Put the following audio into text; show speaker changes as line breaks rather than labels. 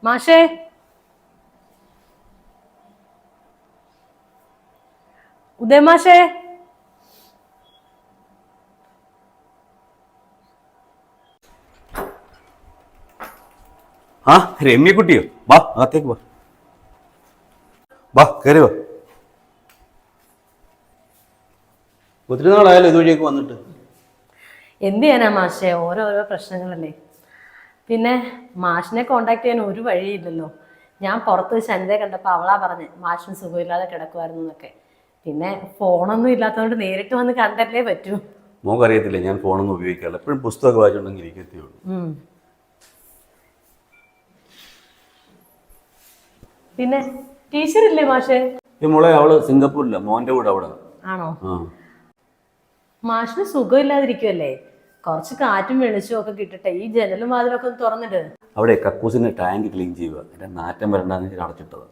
മാഷേ, ഉദയ മാഷേ.
ആ രമ്യക്കുട്ടിയോ? വാ അകത്തേക്ക് വാ. വാ കയറി വാ. ഒത്തിരി നാളായാലോ ഇതുവഴിയൊക്കെ വന്നിട്ട്.
എന്ത് ചെയ്യാനാ മാഷേ, ഓരോരോ പ്രശ്നങ്ങളല്ലേ. പിന്നെ മാഷിനെ കോണ്ടാക്ട് ചെയ്യാൻ ഒരു വഴിയില്ലല്ലോ. ഞാൻ പുറത്ത് വെച്ച് അനിതയെ കണ്ടപ്പോൾ അവളാ പറഞ്ഞ് മാഷിന് സുഖമില്ലാതെ കിടക്കുമായിരുന്നു എന്നൊക്കെ. പിന്നെ ഫോണൊന്നും ഇല്ലാത്തതുകൊണ്ട് നേരിട്ട് വന്ന് കണ്ടല്ലേ പറ്റൂ.
മോക്കറിയത്തില്ല, ഞാൻ ഫോണൊന്നും ഉപയോഗിക്കാറില്ല. എപ്പോഴും പുസ്തകമൊക്കെ വായിച്ചിട്ടുണ്ടെങ്കിൽ ഇരിക്കത്തേ ഉള്ളൂ.
പിന്നെ ടീച്ചറില്ലേ മാഷേ?
ഈ മോളെ അവള് സിംഗപ്പൂരില്ല, മോന്റെ കൂടെ അവിടെ.
ആണോ?
ആ
മാഷിന് സുഖമില്ലാതിരിക്കുമല്ലേ, കുറച്ച് കാറ്റും വെളിച്ചവും ഒക്കെ കിട്ടട്ടെ. ഈ ജനലും വാതിലൊക്കെ ഒന്ന് തുറന്നിട്ട്.
അവിടെ കക്കൂസിന്റെ ടാങ്ക് ക്ലീൻ ചെയ്യുക. എന്റെ നാറ്റം വരണ്ടെന്ന് അടച്ചിട്ടത്.